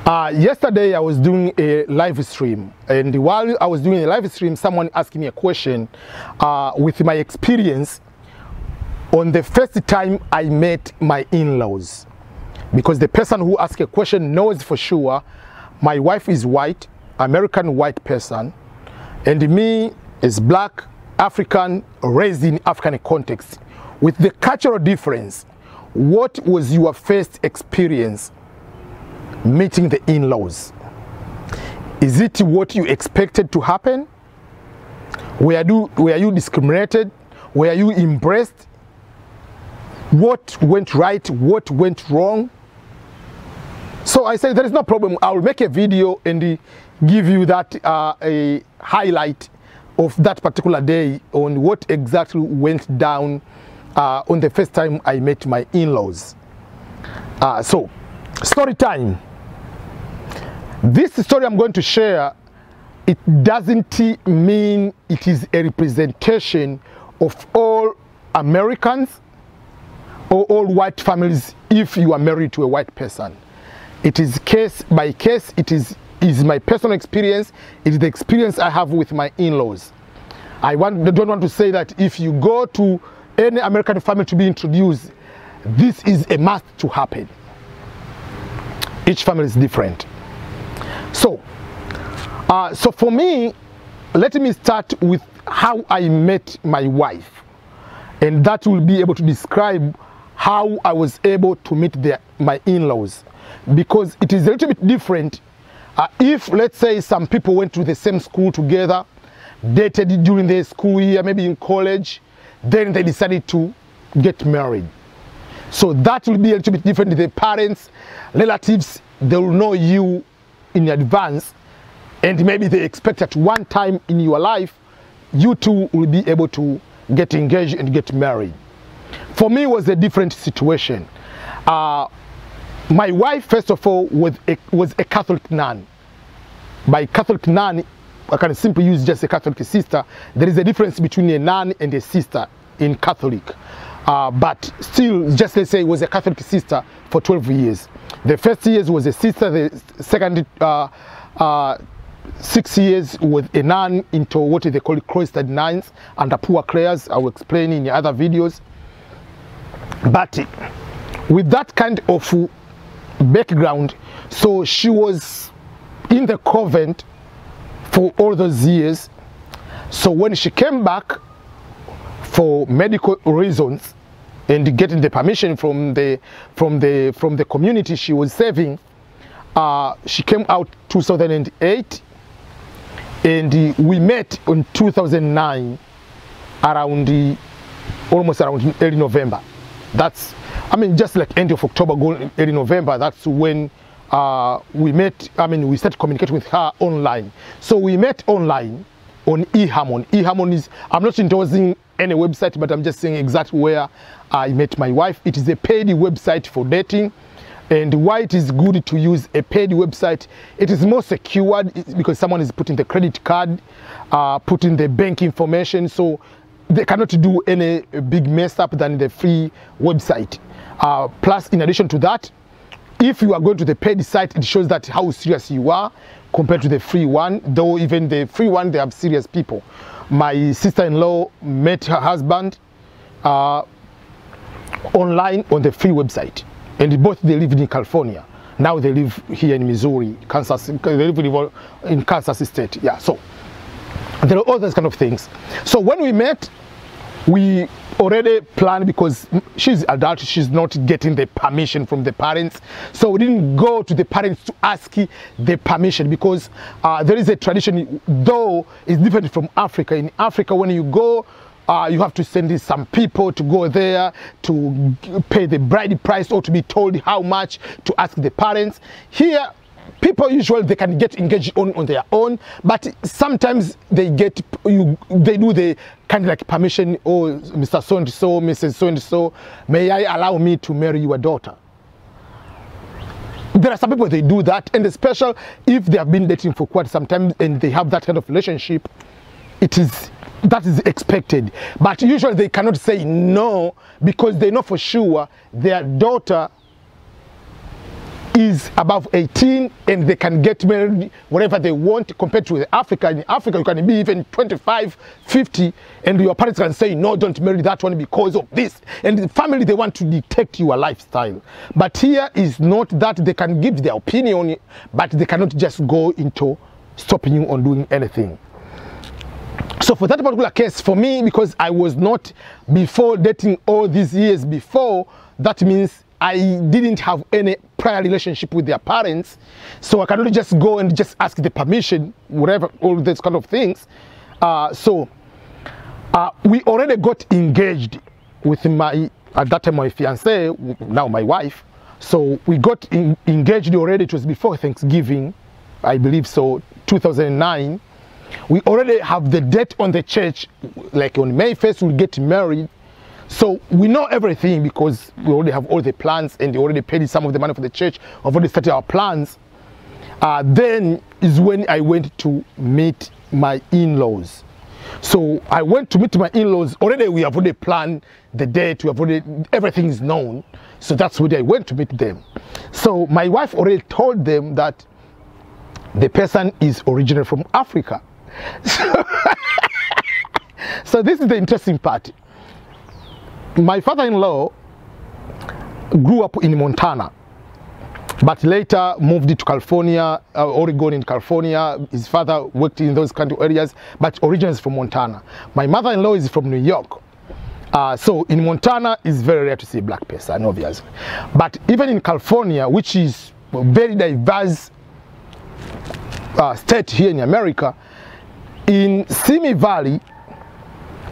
Yesterday I was doing a live stream, and while I was doing a live stream, someone asked me a question with my experience on the first time I met my in-laws. Because the person who asked a question knows for sure my wife is white, American white person, and me is black, African, raised in African context. With the cultural difference, what was your first experience meeting the in-laws? Is it what you expected to happen? Were you discriminated? Were you embraced? What went right? What went wrong? So I said, there is no problem. I will make a video and give you that a highlight of that particular day on what exactly went down on the first time I met my in-laws. So, story time. This story I'm going to share, it doesn't mean it is a representation of all Americans or all white families if you are married to a white person. It is case by case. It is my personal experience. It is the experience I have with my in-laws. I don't want to say that if you go to any American family to be introduced, this is a must to happen. Each family is different. So for me, let me start with how I met my wife, and that will be able to describe how I was able to meet my in-laws, because it is a little bit different if, let's say, some people went to the same school together, dated during their school year, maybe in college, then they decided to get married. So that will be a little bit different. The parents, relatives, they will know you in advance, and maybe they expect at one time in your life you two will be able to get engaged and get married. For me, it was a different situation. My wife, first of all, was a Catholic nun. By Catholic nun, I can simply use just a Catholic sister. There is a difference between a nun and a sister in Catholic. But still, just let's say it was a Catholic sister for 12 years. The first years was a sister, the second 6 years was a nun into what they call cloistered nuns under poor Clares. I will explain in other videos. But with that kind of background, so she was in the convent for all those years. So when she came back for medical reasons and getting the permission from the community she was serving, she came out 2008, and we met in 2009 around almost around early November. That's, I mean, just like end of October, going early November. That's when we met. I mean, we started communicating with her online. So we met online on eHarmon. eHarmon is, I'm not endorsing any website, but I'm just saying exactly where I met my wife. It is a paid website for dating. And why it is good to use a paid website, it is more secured because someone is putting the credit card, putting the bank information, so they cannot do any big mess up than the free website. Plus, in addition to that, if you are going to the paid site, it shows that how serious you are compared to the free one, though even the free one, they have serious people. My sister-in-law met her husband online on the free website, and both they lived in California. Now they live here in Missouri, Kansas. They live in Kansas State. Yeah, so there are all those kind of things. So when we met, we already planned, because she's adult, she's not getting the permission from the parents. So we didn't go to the parents to ask the permission, because there is a tradition, though it's different from Africa. In Africa, when you go, you have to send in some people to go there to pay the bride price or to be told how much to ask the parents. Here, people usually they can get engaged on their own, but sometimes they do the kind of like permission. Oh, Mr. So and so, Mrs. So and so, may I allow me to marry your daughter? There are some people they do that, and especially if they have been dating for quite some time and they have that kind of relationship, that is expected. But usually they cannot say no, because they know for sure their daughter is above 18 and they can get married wherever they want, compared to the Africa. In Africa, you can be even 25, 50, and your parents can say, no, don't marry that one because of this. And the family, they want to dictate your lifestyle. But here is not that. They can give their opinion, but they cannot just go into stopping you on doing anything. So for that particular case, for me, because I was not before dating all these years before, that means I didn't have any prior relationship with their parents, so I cannot just go and just ask the permission, whatever, all those kind of things. We already got engaged with at that time, my fiance, now my wife. So we got engaged already. It was before Thanksgiving, I believe so, 2009. We already have the date on the church, like on May 1st, we'll get married. So we know everything because we already have all the plans and they already paid some of the money for the church. We've already started our plans. Then is when I went to meet my in-laws. So I went to meet my in-laws. Already we have already planned the date. We have already, everything is known. So that's when I went to meet them. So my wife already told them that the person is originally from Africa. So this is the interesting part. My father-in-law grew up in Montana, but later moved to California, Oregon in California. His father worked in those kind of areas, but originally is from Montana. My mother-in-law is from New York. So in Montana, it's very rare to see a black person, obviously. But even in California, which is a very diverse state here in America, in Simi Valley,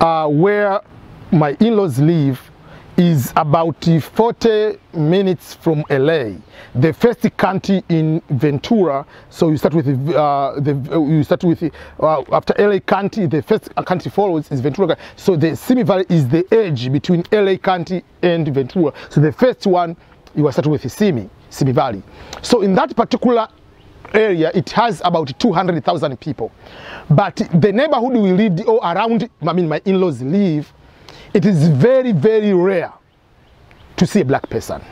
where my in-laws live, is about 40 minutes from LA. The first county in Ventura. So you start with after LA County, the first county follows is Ventura. So the Simi Valley is the edge between LA County and Ventura. So the first one, you are starting with Simi Valley. So in that particular area, it has about 200,000 people. But the neighborhood we lived or around, I mean my in-laws live, it is very, very rare to see a black person.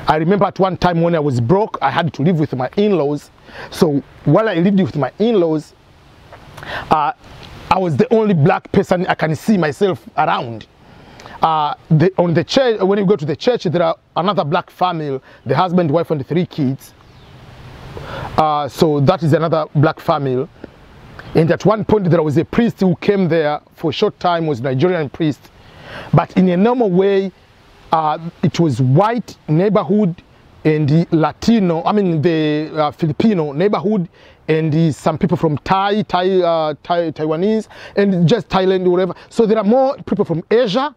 I remember at one time when I was broke, I had to live with my in-laws. So while I lived with my in-laws, I was the only black person I can see myself around. On the church, when you go to the church, there are another black family, the husband, wife, and 3 kids. So that is another black family. And at one point there was a priest who came there for a short time, was a Nigerian priest. But in a normal way, it was white neighborhood and the Latino, I mean the Filipino neighborhood, and some people from Taiwanese, and just Thailand or whatever. So there are more people from Asia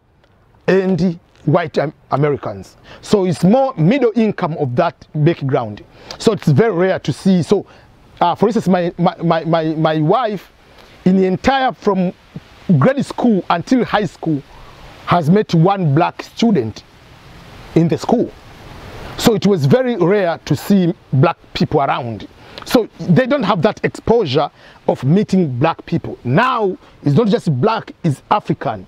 and white Americans. So it's more middle income of that background. So it's very rare to see. So for instance, my wife, in the entire, from grade school until high school, has met 1 black student in the school. So it was very rare to see black people around. So they don't have that exposure of meeting black people. Now, it's not just black, it's African.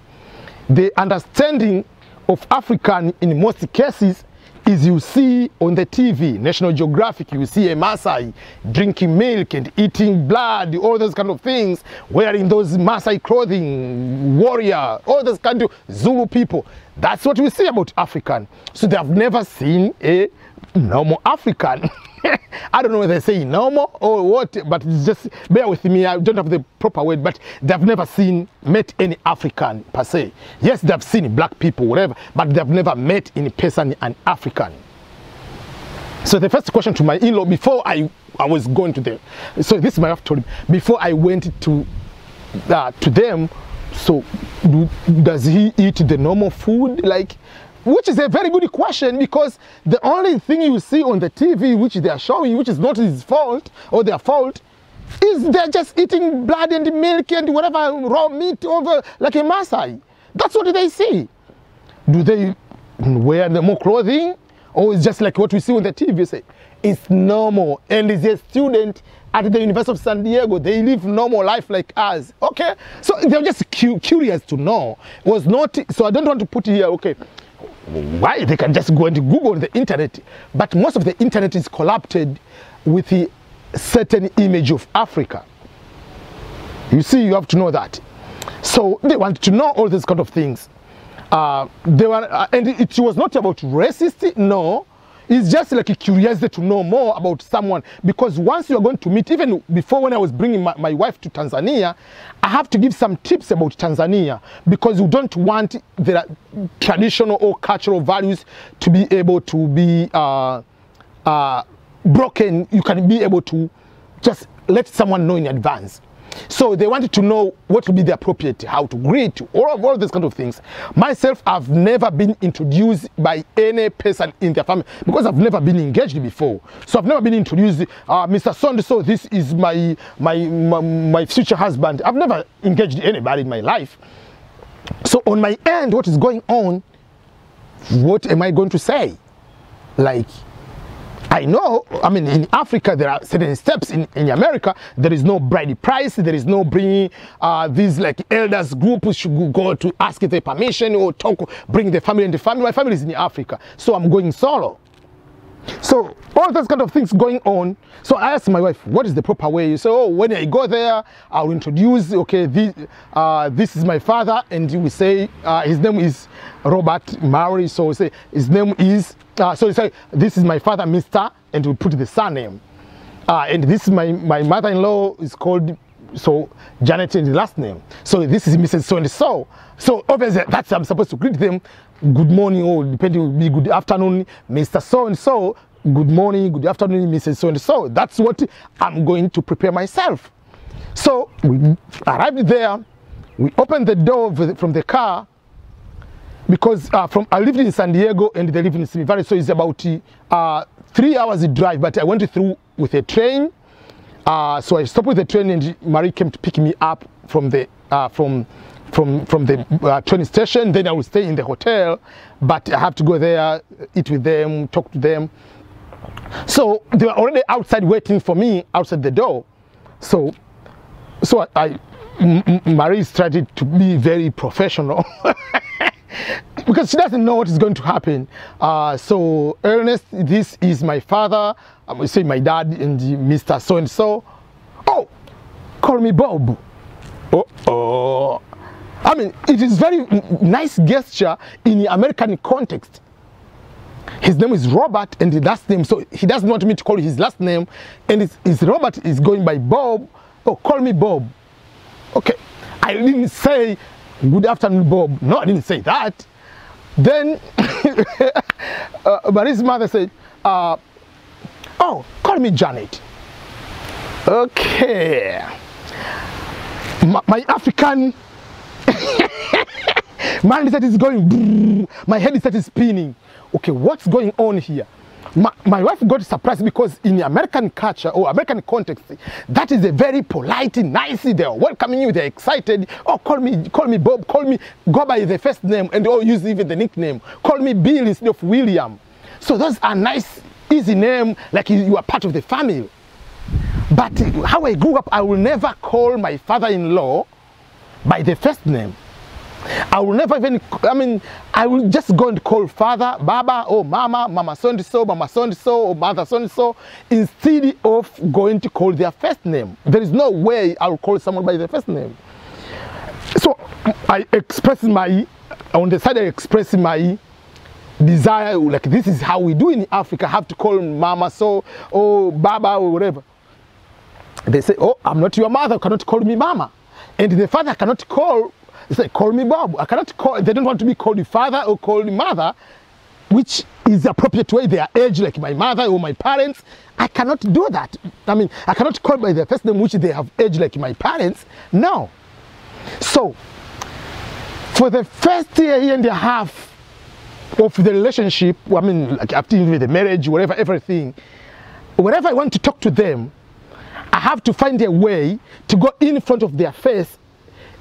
The understanding of African in most cases is you see on the TV, National Geographic, you see a Maasai drinking milk and eating blood, all those kind of things, wearing those Maasai clothing, warrior, all those kind of Zulu people. That's what we see about African. So they have never seen a normal African. I don't know whether they say normal or what, but it's just, bear with me, I don't have the proper word, but they've never met any African per se. Yes, they've seen black people, whatever, but they've never met in person an African. So the first question to my in-law, before I was going to them, so this is my wife told him, before I went to them, so does he eat the normal food? Like, which is a very good question, because the only thing you see on the TV which they are showing, which is not his fault or their fault, is they're just eating blood and milk and whatever raw meat over like a Maasai. That's what they see. Do they wear the more clothing, or it's just like what we see on the TV? Say it's normal, and is a student at the University of San Diego. They live normal life like us. Okay, so they're just curious to know. It was not, so I don't want to put here, okay, Why? They can just go and Google on the internet. But most of the internet is corrupted with a certain image of Africa. You see, you have to know that. So they want to know all these kind of things. And it was not about racist, no. It's just like a curiosity to know more about someone, because once you are going to meet, even before when I was bringing my wife to Tanzania, I have to give some tips about Tanzania, because you don't want the traditional or cultural values to be able to be broken. You can be able to just let someone know in advance. So they wanted to know what would be the appropriate, how to greet, all these kind of things. Myself, I've never been introduced by any person in their family, because I've never been engaged before. So I've never been introduced, Mr. So-and-so, this is my future husband. I've never engaged anybody in my life. So on my end, what is going on? What am I going to say? Like, I know, I mean, in Africa, there are certain steps. In America, there is no bride price. There is no bringing these like elders groups should go to ask their permission or talk, bring the family and the family. My family is in Africa, so I'm going solo. So all those kind of things going on. So I asked my wife, what is the proper way? You say, oh, when I go there, I'll introduce, okay, this is my father, and you will say, his name is Robert Murray. So we say, his name is, so you say, this is my father, Mr., and we put the surname. And this is my mother-in-law is called, so Janet in the last name. So this is Mrs. So-and-so. So obviously that's I'm supposed to greet them. Good morning, or depending will be good afternoon, Mr. So-and-so. Good morning, good afternoon, Mrs. So-and-so. That's what I'm going to prepare myself. So we arrived there. We opened the door from the car, because I lived in San Diego and they live in Simi Valley, so it's about 3 hours drive. But I went through with a train. So I stopped with the train, and Marie came to pick me up from the train station. Then I will stay in the hotel, but I have to go there, eat with them, talk to them. So they were already outside waiting for me outside the door. So Marie started to be very professional because she doesn't know what is going to happen. So Ernest, this is my father. I will say my dad and Mr. So-and-so. Oh, call me Bob. Oh. I mean, it is very nice gesture in the American context. His name is Robert, and the last name, so he doesn't want me to call his last name, and it's Robert is going by Bob. Oh, call me Bob. Okay, I didn't say good afternoon, Bob. No, I didn't say that. Then Marie's mother said, oh, call me Janet. Okay, my African mindset is going, my head is spinning. Okay, what's going on here? My wife got surprised, because in the American culture or American context, that is a very polite, nice, they're welcoming you, they're excited. Oh, call me Bob, go by the first name, and or use even the nickname. Call me Bill instead of William. So those are nice, easy name, like you are part of the family. But how I grew up, I will never call my father-in-law by the first name. I will never even, I mean, I will just go and call father, baba, or mama so-and-so, mama so-and-so, or mother so-and-so, instead of going to call their first name. There is no way I will call someone by their first name. So I express on the side I express my desire, like this is how we do in Africa, I have to call mama so, or baba, or whatever. They say, oh, I'm not your mother, you cannot call me mama. And the father cannot call, they say, call me Bob. I cannot call, they don't want to be called the father or called the mother, which is the appropriate way. They are aged like my mother or my parents. I cannot do that. I mean, I cannot call by their first name, which they have aged like my parents. No. So, for the first year and a half of the relationship, I mean, like after the marriage, whatever, everything, whenever I want to talk to them, I have to find a way to go in front of their face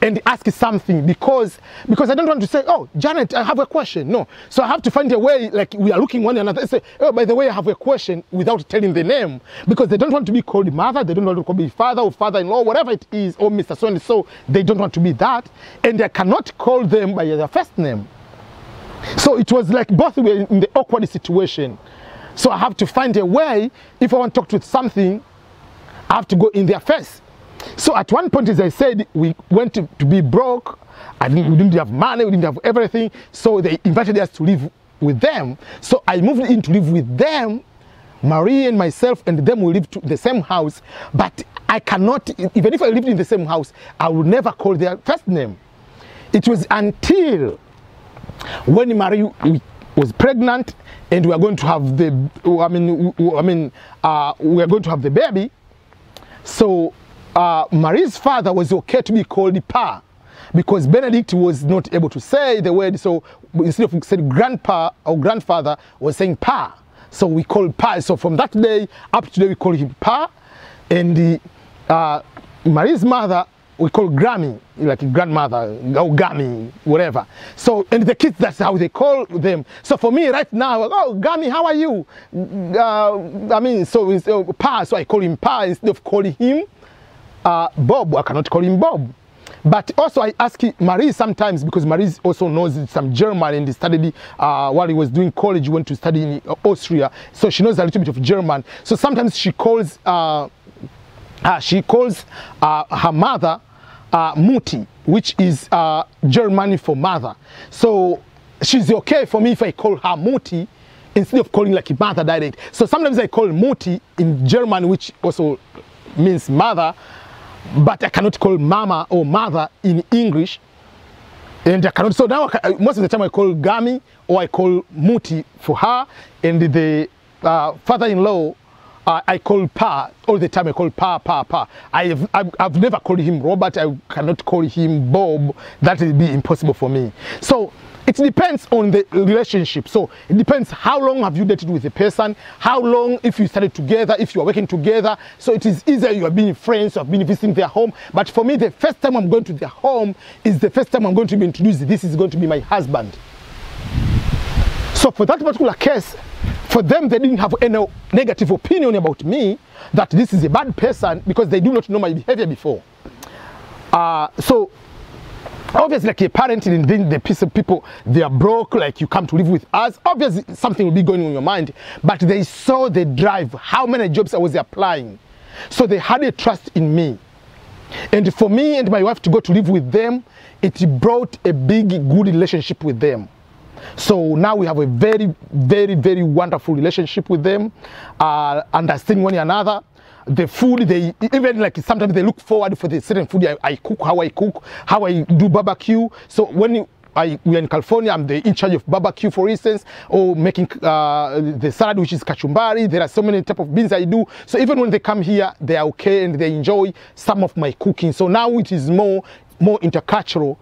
and ask something, because I don't want to say, oh, Janet, I have a question. No. So I have to find a way, like we are looking one another and say, oh, by the way, I have a question, without telling the name, because they don't want to be called mother, they don't want to be father or father-in-law, whatever it is, or Mr. So-and-so, they don't want to be that, and I cannot call them by their first name. So it was like both were in the awkward situation. So I have to find a way. If I want to talk to something, I have to go in their face. So at one point, as I said, we went to be broke. We didn't have money, we didn't have everything. So they invited us to live with them. So I moved in to live with them. Marie and myself and them will live in the same house. But I cannot, even if I lived in the same house, I would never call their first name. It was until when Marie was pregnant and we are going to have the, we are going to have the baby. So Marie's father was okay to be called Pa, because Benedict was not able to say the word. So instead of saying grandpa or grandfather, was saying Pa. So we called Pa. So from that day up to today, we call him Pa. And Marie's mother, we call Grammy, like grandmother, or Gami, whatever. So, and the kids, that's how they call them. So for me right now, oh, Gami, how are you? So it's Pa, so I call him Pa instead of calling him Bob. I cannot call him Bob. But also I ask Marie sometimes, because Marie also knows some German and studied while he was doing college, went to study in Austria. So she knows a little bit of German. So sometimes she calls her mother Mutti, which is German for mother. So she's okay for me if I call her Mutti instead of calling like a mother direct. So sometimes I call Mutti in German, which also means mother, but I cannot call mama or mother in English. And I cannot, so now most of the time I call Gami or I call Mutti for her, and the father-in-law I call Pa all the time. I call Pa. I've never called him Robert. I cannot call him Bob. That will be impossible for me. So it depends on the relationship. So it depends how long have you dated with a person, how long if you started together, if you are working together. So it is either you have been friends or have been visiting their home. But for me, the first time I'm going to their home is the first time I'm going to be introduced. This is going to be my husband. So for that particular case, for them, they didn't have any negative opinion about me, that this is a bad person, because they do not know my behavior before. So obviously, like a parent, and then the piece of people, they are broke, like you come to live with us, obviously something will be going on in your mind, but they saw the drive, how many jobs I was applying. So they had a trust in me. And for me and my wife to go to live with them, it brought a big, good relationship with them. So now we have a very, very, very wonderful relationship with them, understanding one another. The food, they even like sometimes they look forward for the certain food I cook, how I do barbecue. So when we're in California, I'm in charge of barbecue, for instance, or making the salad, which is kachumbari. There are so many type of beans I do. So even when they come here, they are okay and they enjoy some of my cooking. So now it is more intercultural.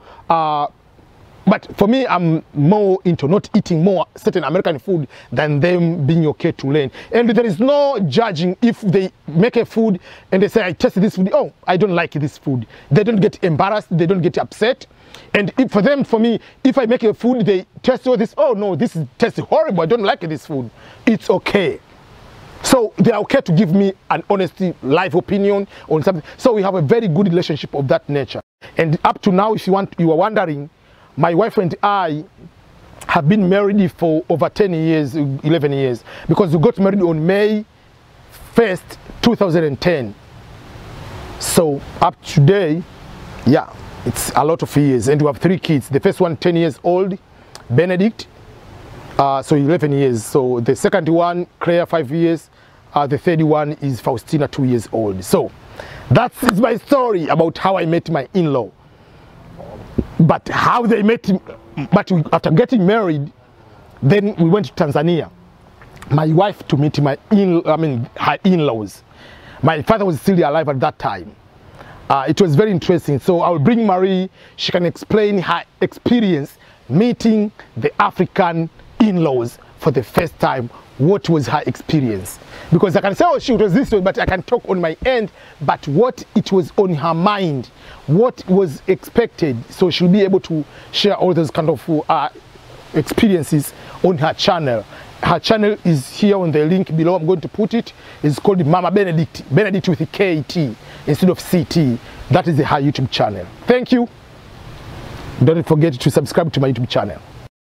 But for me, I'm more into not eating more certain American food than them being okay to learn. And there is no judging if they make a food and they say, I tasted this food, oh, I don't like this food. They don't get embarrassed, they don't get upset. And if for me, if I make a food, they taste all this, oh no, this tastes horrible, I don't like this food. It's okay. So they are okay to give me an honest live opinion on something. So we have a very good relationship of that nature. And up to now, if you are wondering, my wife and I have been married for over 10 years, 11 years, because we got married on May 1st, 2010. So up to today, yeah, it's a lot of years. And we have 3 kids. The first one, 10 years old, Benedict, so 11 years. So the second one, Claire, 5 years. The third one is Faustina, 2 years old. So that's my story about how I met my in-law. But how they met him, after getting married, then we went to Tanzania. My wife to meet her in-laws. My father was still alive at that time. It was very interesting. So I'll bring Marie. She can explain her experience meeting the African in-laws for the first time. What was her experience? Because I can say, oh, she was this way, but I can talk on my end, but what it was on her mind, what was expected. So she'll be able to share all those kind of experiences on her channel. Her channel is here on the link below. I'm going to put it. It's called Mama Benedict, Benedict with a KT instead of CT. That is her YouTube channel. Thank you. Don't forget to subscribe to my YouTube channel.